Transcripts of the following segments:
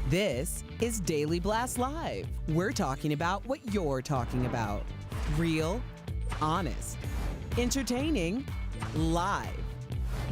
This is Daily Blast Live. We're talking about what you're talking about. Real, honest, entertaining, live.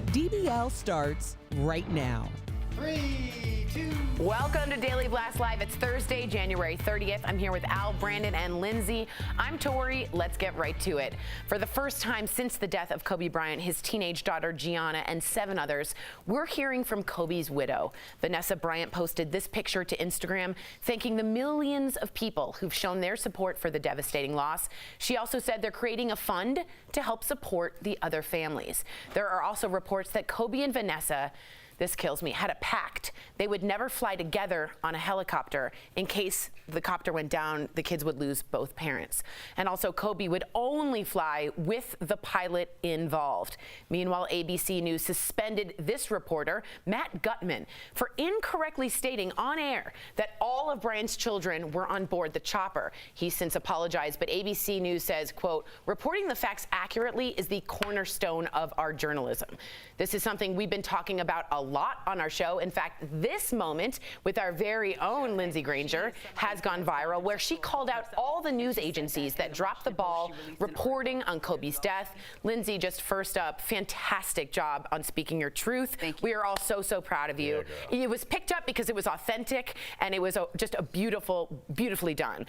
DBL starts right now. 3, 2. Welcome to Daily Blast Live. It's Thursday, January 30th. I'm here with Al, Brandon, and Lindsay. I'm Tori. Let's get right to it. For the first time since the death of Kobe Bryant, his teenage daughter Gianna, and 7 others, we're hearing from Kobe's widow. Vanessa Bryant posted this picture to Instagram, thanking the millions of people who've shown their support for the devastating loss. She also said they're creating a fund to help support the other families. There are also reports that Kobe and Vanessa, this kills me, had a pact they would never fly together on a helicopter in case the copter went down, the kids would lose both parents. And also, Kobe would only fly with the pilot involved. Meanwhile, ABC News suspended this reporter, Matt Gutman, for incorrectly stating on air that all of Bryant's children were on board the chopper. He's since apologized, but ABC News says, quote, reporting the facts accurately is the cornerstone of our journalism. This is something we've been talking about a lot on our show. In fact, this moment with our very own Lindsey Granger has gone viral, where she called out all the news agencies that dropped the ball reporting on Kobe's death. Lindsey, just first up, fantastic job on speaking your truth. Thank you. We are all so proud of you. It was picked up because it was authentic, and it was just a beautifully done.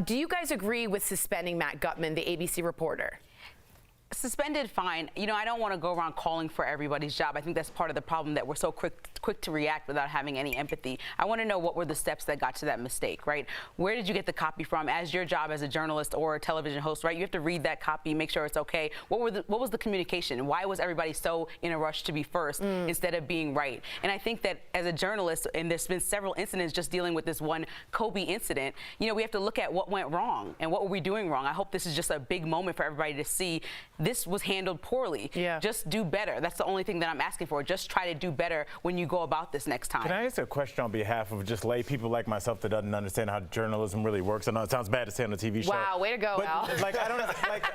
Do you guys agree with suspending Matt Gutman, the ABC reporter? Suspended, fine. You know, I don't want to go around calling for everybody's job. I think that's part of the problem, that we're so quick to react without having any empathy. I want to know what were the steps that got to that mistake, right? Where did you get the copy from? As your job as a journalist or a television host, right? You have to read that copy, make sure it's okay. What was the communication? Why was everybody so in a rush to be first instead of being right? And I think that as a journalist, and there's been several incidents just dealing with this one Kobe incident, you know, we have to look at what went wrong and what were we doing wrong. I hope this is just a big moment for everybody to see this was handled poorly. Yeah. Just do better. That's the only thing that I'm asking for. Just try to do better when you go about this next time. Can I ask a question on behalf of just lay people like myself that doesn't understand how journalism really works? I know it sounds bad to say on a TV show. Wow, way to go, but, Al. Like, I don't like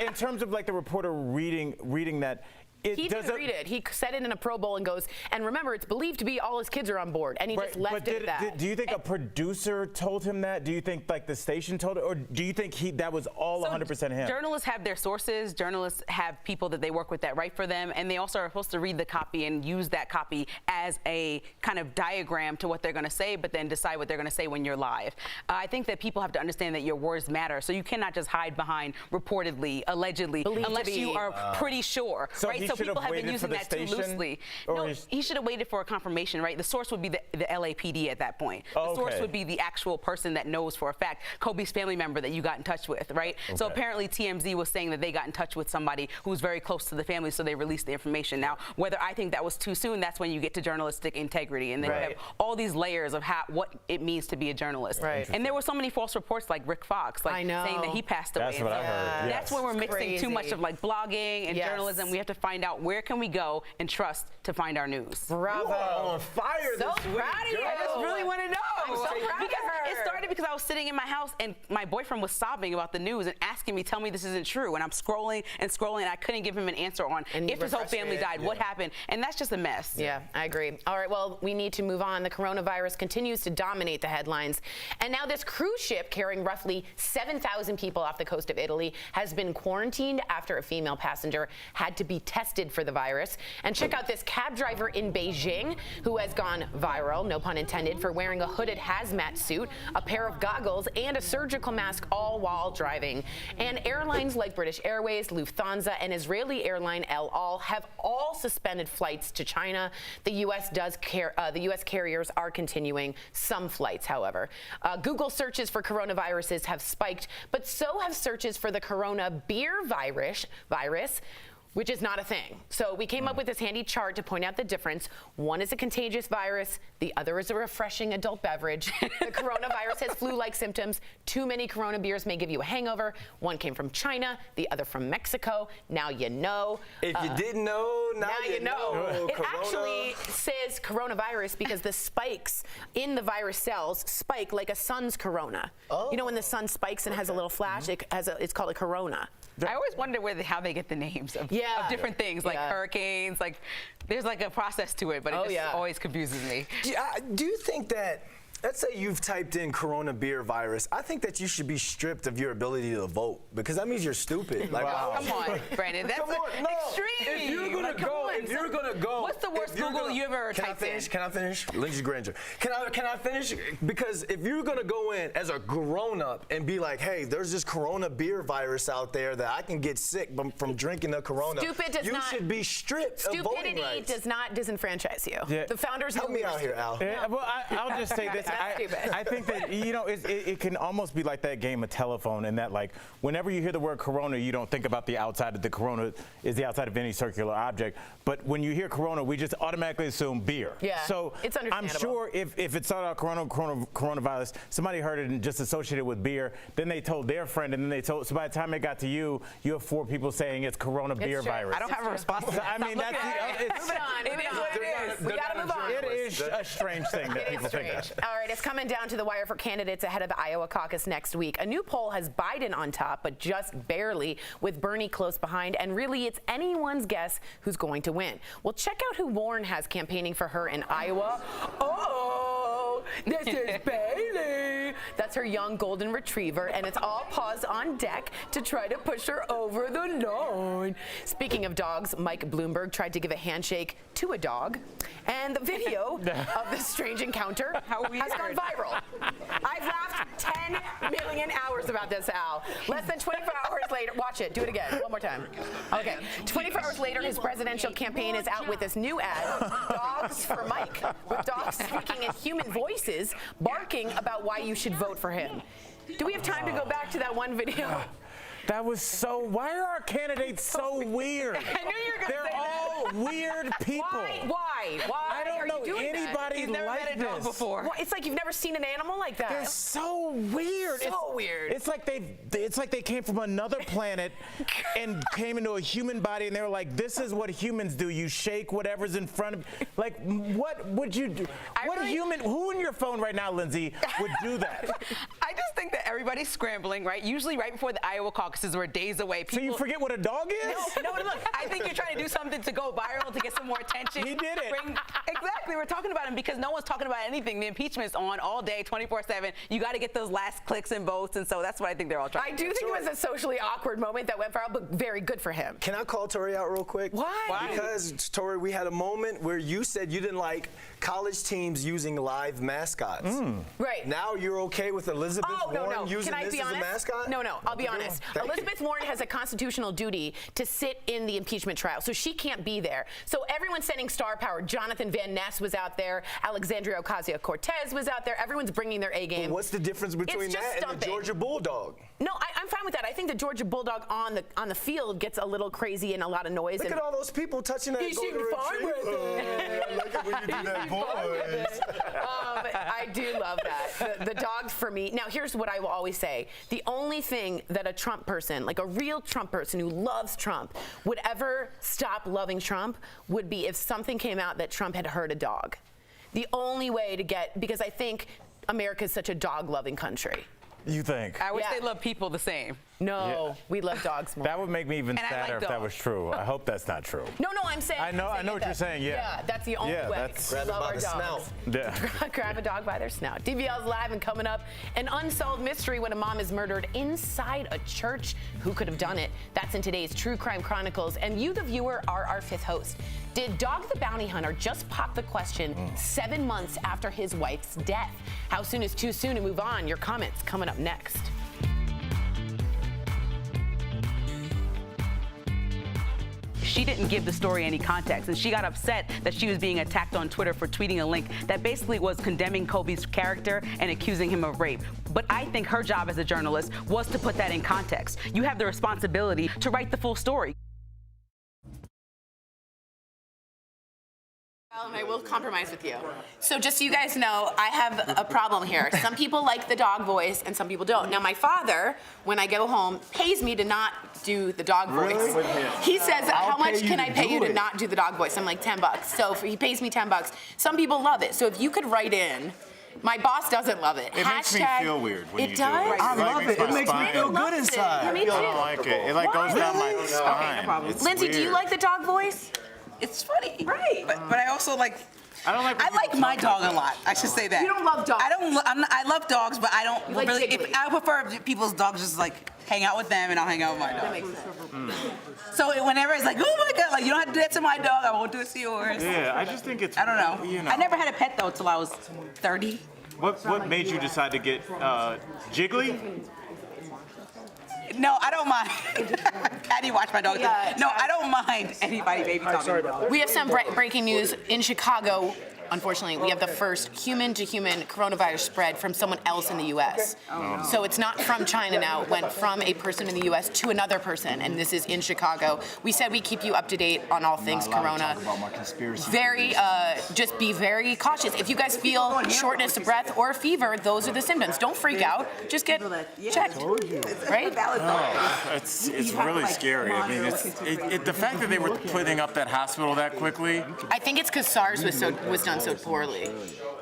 in terms of like the reporter reading that. He didn't read it. He said it in a Pro Bowl and goes, and remember, it's believed to be all his kids are on board, and he just left it at that. Do you think a producer told him that? Do you think like the station told it, or do you think that was all 100% him? Journalists have their sources. Journalists have people that they work with that write for them, and they also are supposed to read the copy and use that copy as a kind of diagram to what they're going to say, but then decide what they're going to say when you're live. I think that people have to understand that your words matter, so you cannot just hide behind reportedly, allegedly, unless you are pretty sure, right? So people have been using that too loosely. No, he should have waited for a confirmation, right? The source would be the LAPD at that point. The source would be the actual person that knows for a fact, Kobe's family member that you got in touch with, right? So apparently TMZ was saying that they got in touch with somebody who was very close to the family, so they released the information. Now, whether I think that was too soon, that's when you get to journalistic integrity, and then you have all these layers of what it means to be a journalist. And there were so many false reports, like Rick Fox, like saying that he passed away. That's what I heard. That's when we're mixing too much of like blogging and journalism. We have to find out where can we go and trust to find our news. Bravo. On fire So this week. proud of you. I just really want to know. I'm so proud of her. It started because I was sitting in my house and my boyfriend was sobbing about the news and asking me, tell me this isn't true. And I'm scrolling and scrolling, and I couldn't give him an answer on if his whole family died, what happened. And that's just a mess. Yeah, I agree. All right, well, we need to move on. The coronavirus continues to dominate the headlines. And now this cruise ship carrying roughly 7,000 people off the coast of Italy has been quarantined after a female passenger had to be tested for the virus. And check out this cab driver in Beijing who has gone viral, no pun intended, for wearing a hooded hazmat suit, a pair of goggles, and a surgical mask, all while driving. And airlines like British Airways, Lufthansa, and Israeli airline El Al have all suspended flights to China. The U.S. carriers are continuing some flights, however. Google searches for coronaviruses have spiked, but so have searches for the corona beer virus, which is not a thing. So we came up with this handy chart to point out the difference. One is a contagious virus, the other is a refreshing adult beverage. The coronavirus has flu-like symptoms. Too many Corona beers may give you a hangover. One came from China, the other from Mexico. Now you know. If you didn't know, now you know. It actually says coronavirus because the spikes in the virus cells spike like a sun's corona. You know when the sun spikes and has a little flash, it's called a corona. I always wonder how they get the names of different things, like hurricanes. Like, there's like a process to it, but it just always confuses me. Do you think that, let's say you've typed in corona beer virus, I think that you should be stripped of your ability to vote, because that means you're stupid. Like, Come on, Brandon, that's extreme. If you're gonna go, what's the worst Google you ever typed in? Can I finish? Lindsey Granger. Can I finish? Because if you're gonna go in as a grown-up and be like, hey, there's this corona beer virus out there that I can get sick from drinking the corona, you should be stripped of voting rights. Stupidity does not disenfranchise you. The founders help me out here, Al. Well, I'll just say this. I think that, it can almost be like that game of telephone, in that, like, whenever you hear the word corona, you don't think about the outside of the corona is the outside of any circular object. But when you hear corona, we just automatically assume beer. Yeah, so it's understandable. I'm sure if it started out coronavirus, somebody heard it and just associated it with beer, then they told their friend, and then they told, so by the time it got to you, you have 4 people saying it's corona beer virus. I don't have a response to that. I mean, that's Moving on. It is what it is. We gotta move on. It is a strange thing that people think of. All right, it's coming down to the wire for candidates ahead of the Iowa caucus next week. A new poll has Biden on top, but just barely, with Bernie close behind. And really, it's anyone's guess who's going to win. Well, check out who Warren has campaigning for her in Iowa. Oh, this is Bailey. That's her young golden retriever, and it's all paws on deck to try to push her over the line. Speaking of dogs, Mike Bloomberg tried to give a handshake to a dog, and the video of this strange encounter has gone viral. I've laughed 10 million hours about this, Al. Less than 24 hours later, watch it, do it again, one more time. Okay, 24 hours later, his presidential campaign is out with this new ad, Dogs for Mike, with dogs speaking in human voices, barking about why you should vote for him. Do we have time to go back to that one video? That was so. Why are our candidates so weird? I knew you were going to say They're all weird people. Why? I don't know anybody like this before. Well, it's like you've never seen an animal like that. They're so weird. Weird. It's like they came from another planet and came into a human body, and they were like, "This is what humans do. You shake whatever's in front of." Like, what would you do? Who in your phone right now, Lindsay, would do that? I just think that everybody's scrambling, right? Usually right before the Iowa caucuses, we're days away. So you forget what a dog is? No, look, I think you're trying to do something to go viral, to get some more attention. He did it. Exactly, we're talking about him because no one's talking about anything. The impeachment's on all day, 24/7. You got to get those last clicks and votes, and so that's what I think they're all trying I to do think it was a socially awkward moment that went viral, but very good for him. Can I call Tori out real quick? Why? Because, Tori, we had a moment where you said you didn't like college teams using live mascots. Right. Now you're okay with Elizabeth Warren using Can I this be as honest? a mascot? No, I'll be honest. Thank Elizabeth Warren has a constitutional duty to sit in the impeachment trial, so she can't be there. So everyone's sending star power. Jonathan Van Ness was out there. Alexandria Ocasio-Cortez was out there. Everyone's bringing their A game. But what's the difference between that and the Georgia Bulldog? No, I'm fine with that. I think the Georgia Bulldog on the field gets a little crazy and a lot of noise. Look at all those people touching that golden retriever. Look at when you do that voice. I do love that. The dogs for me. Now, here's what I will always say. The only thing that a Trump person, like a real Trump person who loves Trump, would ever stop loving Trump would be if something came out that Trump had hurt a dog. The only way to get, because I think America is such a dog-loving country. You think? I wish they love people the same. No, we love dogs more. That would make me even And I sadder like if that dogs. was true. I hope that's not true. No, I'm saying. I know what you're saying, yeah. Yeah, that's the only way. That's- We Grab it love by our the dogs. snout. Yeah. Grab a dog by their snout. DBL's live and coming up, an unsolved mystery when a mom is murdered inside a church. Who could have done it? That's in today's True Crime Chronicles. And you, the viewer, are our fifth host. Did Dog the Bounty Hunter just pop the question 7 months after his wife's death? How soon is too soon to move on? Your comments coming up next. She didn't give the story any context, and she got upset that she was being attacked on Twitter for tweeting a link that basically was condemning Kobe's character and accusing him of rape. But I think her job as a journalist was to put that in context. You have the responsibility to write the full story. I will compromise with you. So just so you guys know, I have a problem here. Some people like the dog voice and some people don't. Now my father, when I go home, pays me to not do the dog voice. He says, how much can I pay you to not do the dog voice? I'm like, $10. So he pays me $10. Some people love it. So if you could write in, my boss doesn't love it. It makes me feel weird when you do it. I love it. It makes me feel good inside. Me too. I don't like it. It like goes down my spine. No problem. It's Lindsay, do you weird. like the dog voice? It's funny, Right. But I also like. I don't like. I like my dog a lot. I should say that. You don't love dogs. I love dogs, but I don't You like really. Jiggly. I prefer if people's dogs just like hang out with them, and I'll hang out with my That dog. makes sense. So whenever it's like, oh my god, like you don't have to do that to my dog, I won't do it to yours. Yeah, I just think it's. I don't know. You know. I never had a pet though till I was 30. What made you decide to get Jiggly? No, I don't mind. Patty watch my dog. Yeah, No, I don't mind anybody baby talking to me. We have some breaking news in Chicago. unfortunately, we have the first human-to-human coronavirus spread from someone else in the U.S. So it's not from China now. It went from a person in the U.S. to another person, and this is in Chicago. We said we keep you up to date on all things corona. Just be very cautious. If you guys feel shortness of breath or fever, those are the symptoms. Don't freak out. Just get checked. Right? It's really scary. I mean, the fact that they were putting up that hospital that quickly. I think it's because SARS was done so poorly.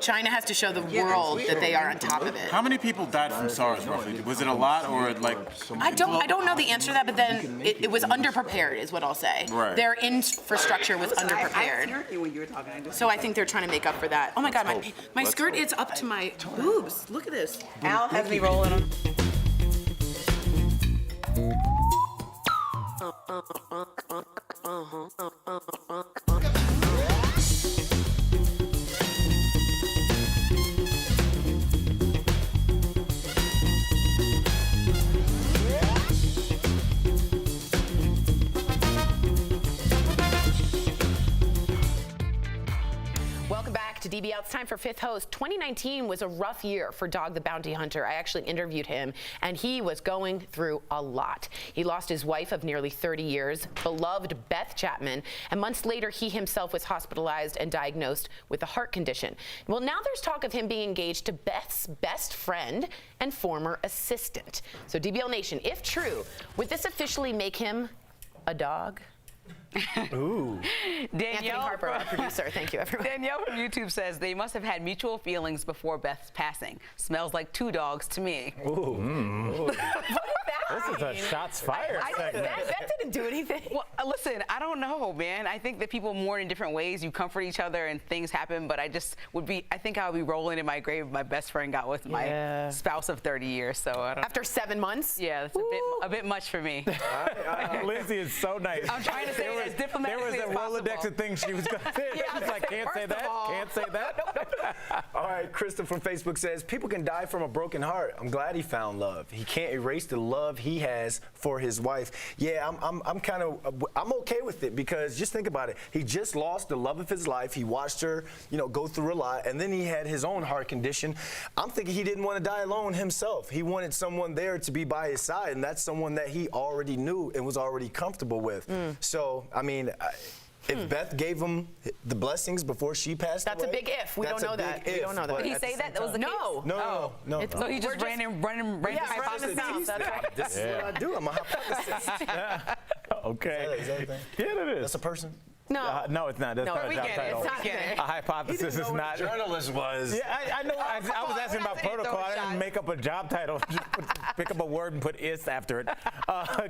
China has to show the world that they are on top of it. How many people died from SARS roughly? Was it a lot or like? I don't know the answer to that, but then it was underprepared, is what I'll say. Right. Their infrastructure was underprepared. So I think they're trying to make up for that. Oh my God, my skirt is up to my boobs. Look at this. Al has me rolling on. Welcome back to DBL. It's time for Fifth Host. 2019 was a rough year for Dog the Bounty Hunter. I actually interviewed him, and he was going through a lot. He lost his wife of nearly 30 years, beloved Beth Chapman, and months later, he himself was hospitalized and diagnosed with a heart condition. Well, now there's talk of him being engaged to Beth's best friend and former assistant. So DBL Nation, if true, would this officially make him a dog? Ooh. Anthony Harper, our producer. Thank you, everyone. Danielle from YouTube says they must have had mutual feelings before Beth's passing. Smells like two dogs to me. Ooh. This is a shots fired segment. That didn't do anything. Well, listen, I don't know, man. I think that people mourn in different ways. You comfort each other and things happen, but I think I would be rolling in my grave if my best friend got with my spouse of 30 years. So I don't. After 7 months? Yeah, that's a bit much for me. Lindsay is so nice. I'm trying to say it as diplomatically There was a Rolodex of things she was going to say. She's like, can't say that, can't say that. All right, Krista from Facebook says, people can die from a broken heart. I'm glad he found love. He can't erase the love he has for his wife. Yeah, I'm okay with it because just think about it. He just lost the love of his life. He watched her, go through a lot, and then he had his own heart condition. I'm thinking he didn't want to die alone himself. He wanted someone there to be by his side, and that's someone that he already knew and was already comfortable with. So, I mean, if Beth gave him the blessings before she passed That's away, a big if. We don't know that. We don't know that. Did he say that? That was the No. No. So he just ran hypotheses. That's right. This is what I do. I'm a hypothesist. Okay. Is that a thing? Yeah, it is. That's a person? No. No, it's not. That's not a job title. It's not A hypothesis is not. Journalist was. Yeah, I know. I was asking about protocol. I didn't make up a job title. Just pick up a word and put "is" after it.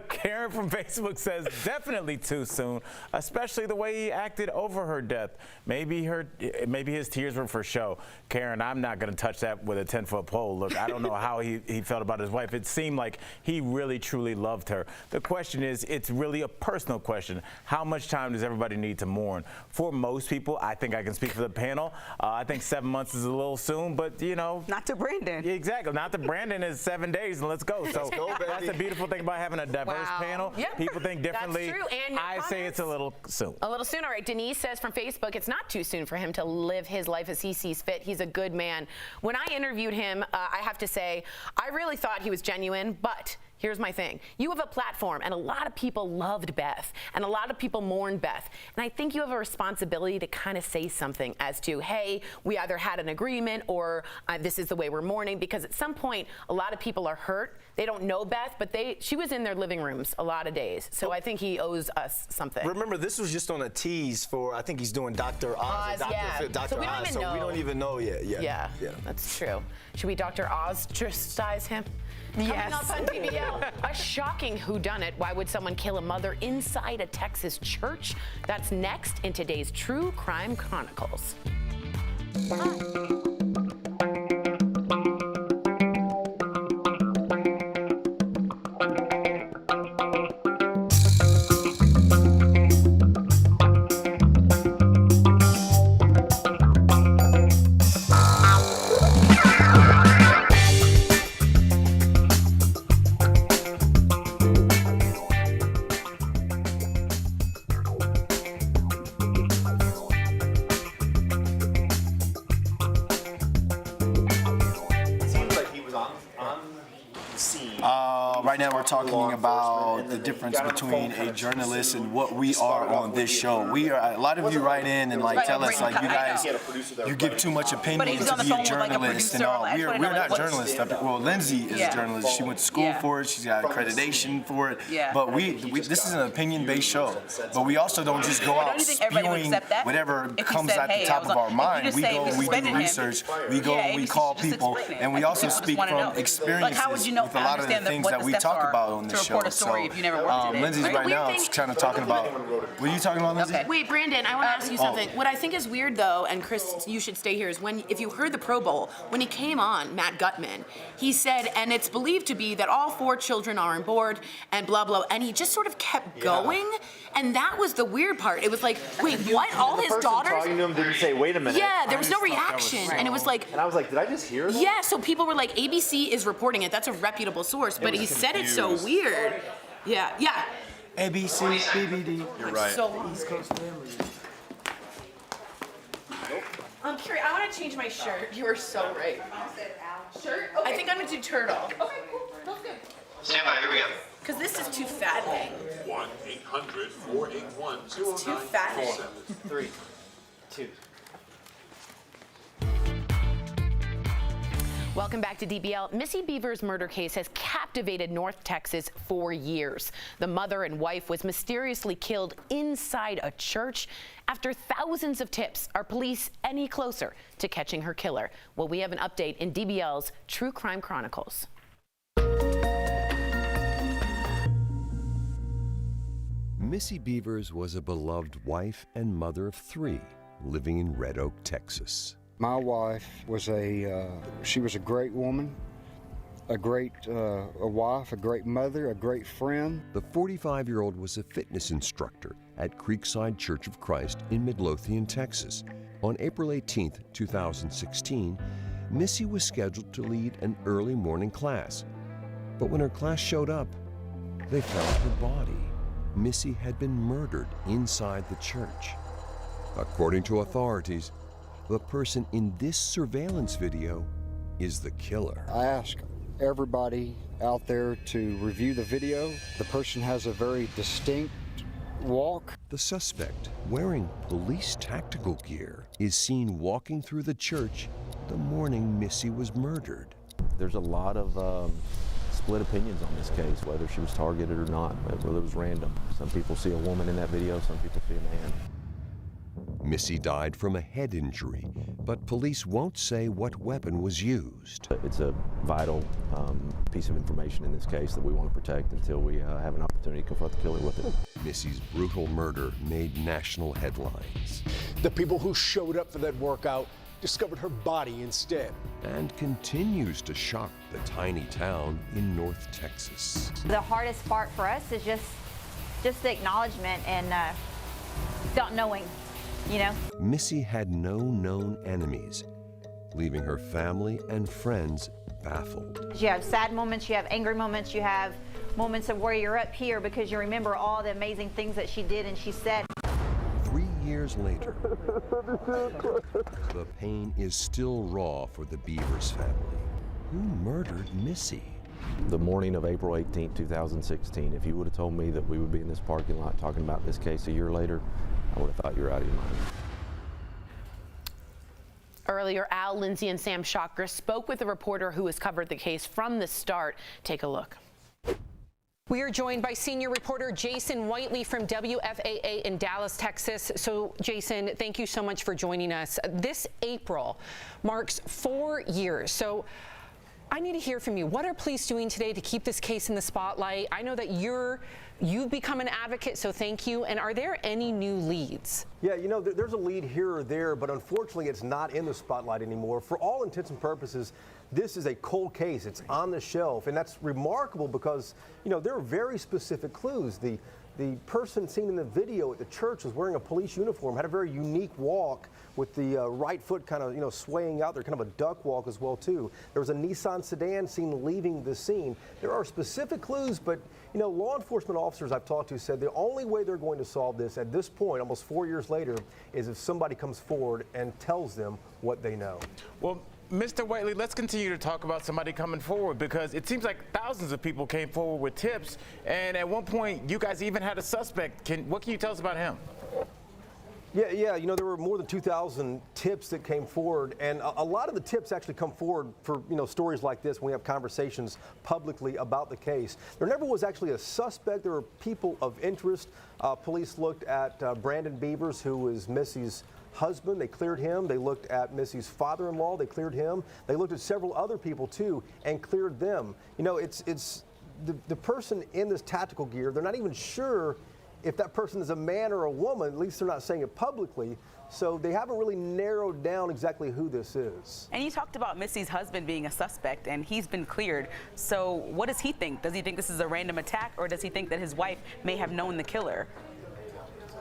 Karen from Facebook says, definitely too soon, especially the way he acted over her death. Maybe his tears were for show. Karen, I'm not going to touch that with a 10-foot pole. Look, I don't know how he felt about his wife. It seemed like he really, truly loved her. The question is, it's really a personal question. How much time does everybody need to mourn? For most people, I think I can speak for the panel. I think 7 months is a little soon, but Not to Brandon. Exactly. Not to Brandon is 7 days, and let's go. So that's the beautiful thing about having a diverse panel. Yep. People think differently. That's true. And I say it's a little soon. A little soon. All right. Denise says from Facebook, it's not too soon for him to live his life as he sees fit. He's a good man. When I interviewed him, I have to say, I really thought he was genuine, but here's my thing. You have a platform, and a lot of people loved Beth, and a lot of people mourned Beth. And I think you have a responsibility to kind of say something as to, hey, we either had an agreement or this is the way we're mourning, because at some point, a lot of people are hurt. They don't know Beth, but she was in their living rooms a lot of days. So I think he owes us something. Remember, this was just on a tease for, I think he's doing Dr. Oz. So we don't even know yet. Yeah, that's true. Should we Dr. Ostracize him? Yes. Coming up on DBL, a shocking whodunit. Why would someone kill a mother inside a Texas church? That's next in today's True Crime Chronicles. Right now we're talking about the difference between a journalist and what we are on this show. We are, a lot of you write in and like tell us like, you guys, you give too much opinion to be a journalist and all. We're not journalists. Well, Lindsay is a journalist. She went to school for it. She's got accreditation for it. But this is an opinion-based show. But we also don't just go out spewing whatever comes at the top of our mind. We go and we do research. We go and we call people, and we also speak from experiences with a lot of the things that we talk about on this show. So Lindsay's right now kind of talking about, what are you talking about, Lindsay? Wait, Brandon, I want to ask you something. What I think is weird, though, and Chris, you should stay here, is if you heard the Pro Bowl, when he came on, Matt Gutman, he said, and it's believed to be that all 4 children are on board, and blah, blah, and he just sort of kept going, and that was the weird part. It was like, wait, what? All his daughters? Talking to him didn't say, wait a minute. Yeah, there was no reaction, and it was like... And I was like, did I just hear that? Yeah, so people were like, ABC is reporting it. That's a reputable source, but he said it so weird. Yeah. ABC, BBD. You're right. So East Coast family. I'm curious. I want to change my shirt. You are so right. Shirt? Okay. I think I'm going to do turtle. Okay, cool. That's good. Stand by, here we go. Because this is too fattening. 1-800-481-0947. It's too fattening. 3, 2. Welcome back to DBL. Missy Beaver's murder case has captivated North Texas for years. The mother and wife was mysteriously killed inside a church. After thousands of tips, are police any closer to catching her killer? Well, we have an update in DBL's True Crime Chronicles. Missy Beavers was a beloved wife and mother of 3 living in Red Oak, Texas. My wife was she was a great woman, a great a wife, a great mother, a great friend. The 45-year-old was a fitness instructor at Creekside Church of Christ in Midlothian, Texas. On April 18, 2016, Missy was scheduled to lead an early morning class. But when her class showed up, they found her body. Missy had been murdered inside the church. According to authorities, the person in this surveillance video is the killer. I ask everybody out there to review the video. The person has a very distinct walk. The suspect, wearing police tactical gear, is seen walking through the church the morning Missy was murdered. There's a lot of split opinions on this case, whether she was targeted or not, whether it was random. Some people see a woman in that video, some people see a man. Missy died from a head injury, but police won't say what weapon was used. It's a vital piece of information in this case that we want to protect until we have an opportunity to confront the killer with it. Missy's brutal murder made national headlines. The people who showed up for that workout discovered her body instead. And continues to shock the tiny town in North Texas. The hardest part for us is just the acknowledgement and not knowing. You know? Missy had no known enemies, leaving her family and friends baffled. You have sad moments, you have angry moments, you have moments of where you're up here because you remember all the amazing things that she did and she said. 3 years later, the pain is still raw for the Beavers family. Who murdered Missy? The morning of April 18, 2016, if you would have told me that we would be in this parking lot talking about this case a year later, I would have thought you were out of your mind. Earlier, Al, Lindsay, and Sam Chakra spoke with a reporter who has covered the case from the start. Take a look. We are joined by senior reporter Jason Whiteley from WFAA in Dallas, Texas. So, Jason, thank you so much for joining us. This April marks 4 years. So, I need to hear from you. What are police doing today to keep this case in the spotlight? I know that you've become an advocate, so thank you. And are there any new leads? Yeah, you know, there's a lead here or there, but unfortunately it's not in the spotlight anymore. For all intents and purposes, this is a cold case. It's on the shelf, and that's remarkable because, you know, there are very specific clues. The person seen in the video at the church was wearing a police uniform, had a very unique walk with the right foot kind of, you know, swaying out there, kind of a duck walk as well, too. There was a Nissan sedan seen leaving the scene. There are specific clues, but, you know, law enforcement officers I've talked to said the only way they're going to solve this at this point, almost 4 years later, is if somebody comes forward and tells them what they know. Well, Mr. Whiteley, let's continue to talk about somebody coming forward, because it seems like thousands of people came forward with tips, and at one point you guys even had a suspect. What can you tell us about him? Yeah, you know, there were more than 2,000 tips that came forward, and a lot of the tips actually come forward for, you know, stories like this when we have conversations publicly about the case. There never was actually a suspect. There were people of interest. Police looked at Brandon Beavers, who was Missy's husband. They cleared him. They looked at Missy's father-in-law. They cleared him. They looked at several other people too and cleared them. You know, it's the person in this tactical gear. They're not even sure if that person is a man or a woman. At least they're not saying it publicly. So they haven't really narrowed down exactly who this is. And you talked about Missy's husband being a suspect, and he's been cleared. So what does he think? Does he think this is a random attack, or does he think that his wife may have known the killer?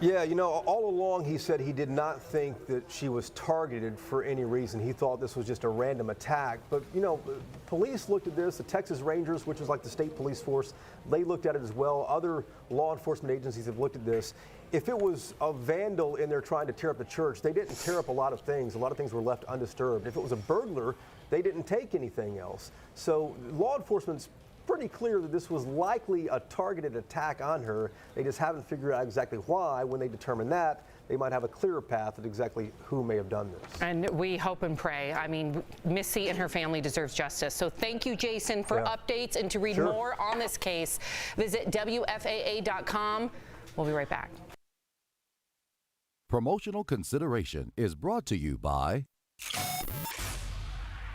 Yeah, you know, all along he said he did not think that she was targeted for any reason. He thought this was just a random attack. But, you know, police looked at this. The Texas Rangers, which is like the state police force, they looked at it as well. Other law enforcement agencies have looked at this. If it was a vandal in there trying to tear up the church, they didn't tear up a lot of things. A lot of things were left undisturbed. If it was a burglar, they didn't take anything else. So law enforcement's pretty clear that this was likely a targeted attack on her. They just haven't figured out exactly why. When they determine that, they might have a clearer path at exactly who may have done this. And we hope and pray. I mean, Missy and her family deserves justice. So thank you, Jason, for updates. And to read more on this case, visit WFAA.com. We'll be right back. Promotional consideration is brought to you by...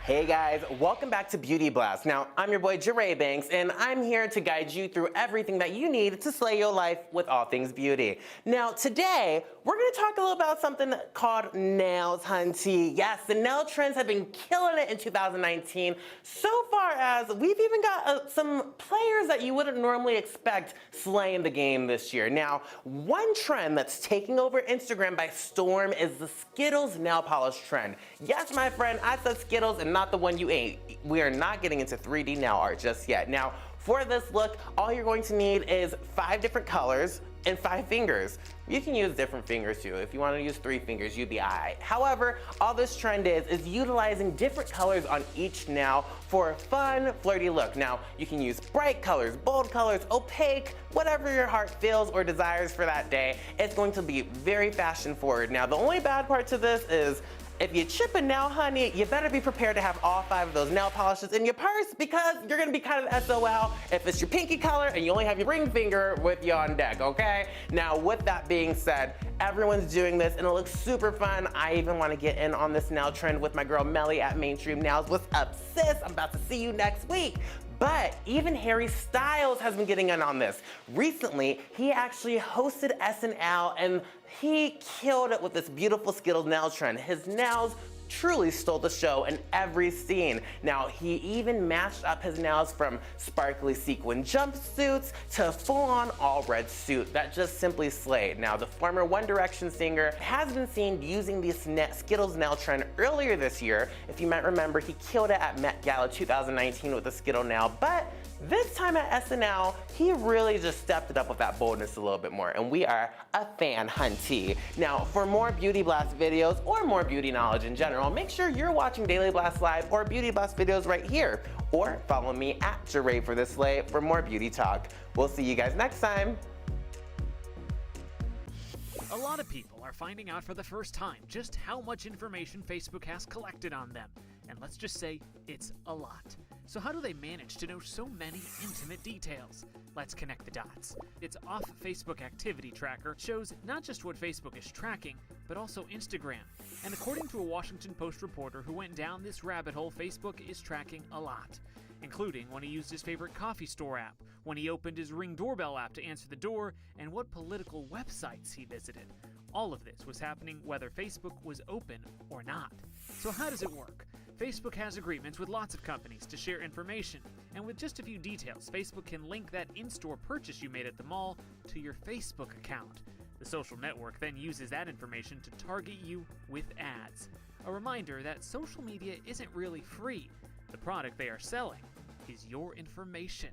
Hey guys, welcome back to Beauty Blast. Now, I'm your boy Jeray Banks, and I'm here to guide you through everything that you need to slay your life with all things beauty. Now, today, we're gonna talk a little about something called nails, hunty. Yes, the nail trends have been killing it in 2019, so far as we've even got some players that you wouldn't normally expect slaying the game this year. Now, one trend that's taking over Instagram by storm is the Skittles nail polish trend. Yes, my friend, I said Skittles and not the one you ate. We are not getting into 3D nail art just yet. Now, for this look, all you're going to need is 5 different colors and 5 fingers. You can use different fingers too. If you want to use 3 fingers, you'd be alright. However, all this trend is utilizing different colors on each nail for a fun, flirty look. Now, you can use bright colors, bold colors, opaque, whatever your heart feels or desires for that day. It's going to be very fashion forward. Now, the only bad part to this is if you chip a nail, honey, you better be prepared to have all 5 of those nail polishes in your purse, because you're gonna be kind of SOL if it's your pinky color and you only have your ring finger with you on deck, okay? Now, with that being said, everyone's doing this and it looks super fun. I even wanna get in on this nail trend with my girl Melly at Mainstream Nails. What's up, sis? I'm about to see you next week. But even Harry Styles has been getting in on this. Recently, he actually hosted SNL and he killed it with this beautiful Skittles nail trend. His nails truly stole the show in every scene. Now, he even matched up his nails from sparkly sequin jumpsuits to a full-on all-red suit that just simply slayed. Now, the former One Direction singer has been seen using the Skittles nail trend earlier this year. If you might remember, he killed it at Met Gala 2019 with the Skittle nail, but this time at SNL, he really just stepped it up with that boldness a little bit more, and we are a fan hunty. Now, for more Beauty Blast videos or more beauty knowledge in general, make sure you're watching Daily Blast Live or Beauty Blast videos right here, or follow me at Jeray for the Slay for more beauty talk. We'll see you guys next time. A lot of people are finding out for the first time just how much information Facebook has collected on them. And let's just say it's a lot. So how do they manage to know so many intimate details? Let's connect the dots. Its Off Facebook Activity Tracker shows not just what Facebook is tracking, but also Instagram. And according to a Washington Post reporter who went down this rabbit hole, Facebook is tracking a lot, including when he used his favorite coffee store app, when he opened his Ring doorbell app to answer the door, and what political websites he visited. All of this was happening whether Facebook was open or not. So how does it work? Facebook has agreements with lots of companies to share information, and with just a few details, Facebook can link that in-store purchase you made at the mall to your Facebook account. The social network then uses that information to target you with ads. A reminder that social media isn't really free. The product they are selling is your information.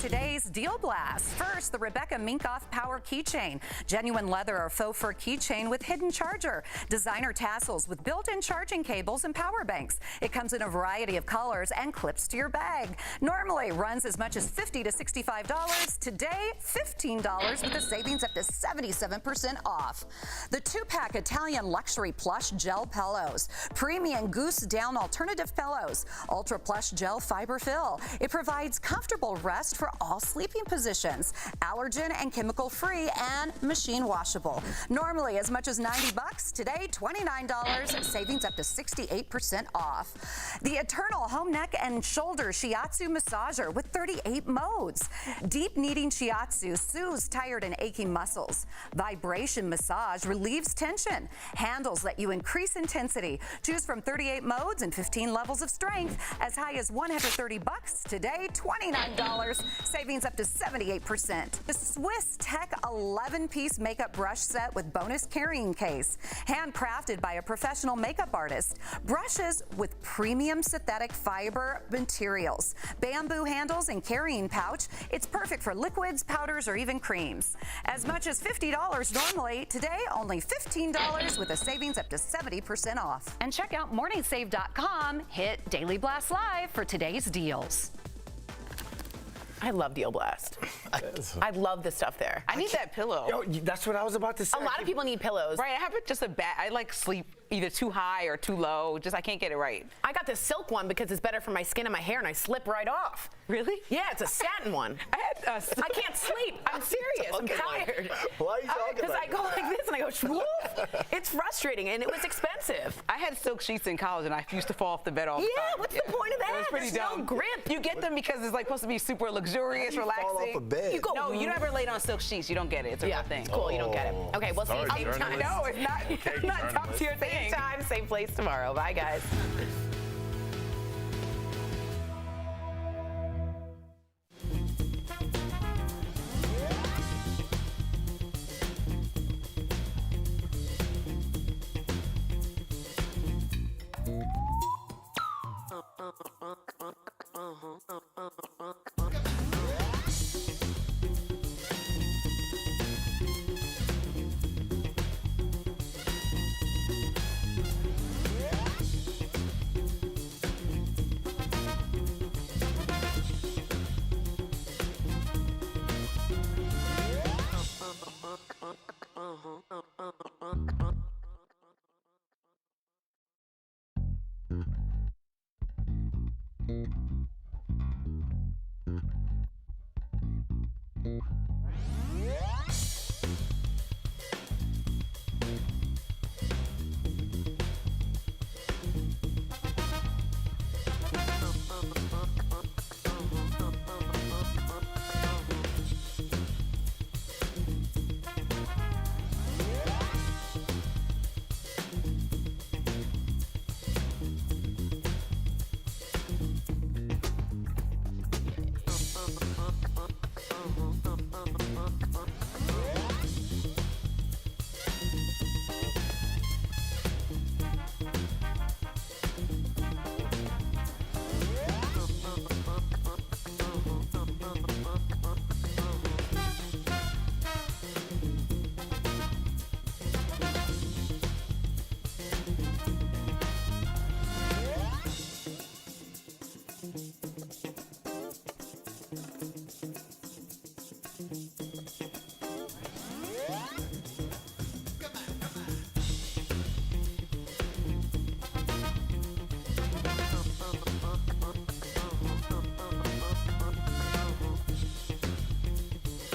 Today's Deal Blast. First, the Rebecca Minkoff Power Keychain. Genuine leather or faux fur keychain with hidden charger. Designer tassels with built-in charging cables and power banks. It comes in a variety of colors and clips to your bag. Normally runs as much as $50 to $65. Today, $15 with a savings up to 77% off. The 2-pack Italian luxury plush gel pillows. Premium goose down alternative pillows. Ultra plush gel fiber fill. It provides comfortable rest for all sleeping positions, allergen and chemical free, and machine washable. Normally as much as $90, today $29, savings up to 68% off. The Eternal Home Neck and Shoulder Shiatsu Massager with 38 modes. Deep kneading shiatsu soothes tired and aching muscles. Vibration massage relieves tension. Handles let you increase intensity. Choose from 38 modes and 15 levels of strength, as high as $130. Today, $29. Savings up to 78%. The Swiss Tech 11-piece makeup brush set with bonus carrying case. Handcrafted by a professional makeup artist. Brushes with premium synthetic fiber materials. Bamboo handles and carrying pouch. It's perfect for liquids, powders, or even creams. As much as $50 normally, today only $15 with a savings up to 70% off. And check out morningsave.com. Hit Daily Blast Live for today's deals. I love Deal Blast. I love the stuff there. I need that pillow. Yo, that's what I was about to say. A lot of people need pillows. Right, I have just a bad, I like sleep either too high or too low. Just I can't get it right. I got the silk one because it's better for my skin and my hair, and I slip right off. Really? Yeah, it's a satin one. I can't sleep. I'm serious. I'm tired. Why are you talking Because about I go like this and I go swoof. It's frustrating, and it was expensive. I had silk sheets in college, and I used to fall off the bed all the time. Yeah, what's the point of that? It was pretty There's dumb. no grip. You get them because it's like supposed to be super luxurious, relaxing. Fall off a bed. You go, no, you never laid on silk sheets. You don't get it. It's a real thing. Cool, you don't get it. Okay, we'll see you Sorry, same time. journalist. No, it's not top tier thing. Same time, same place tomorrow. Bye, guys.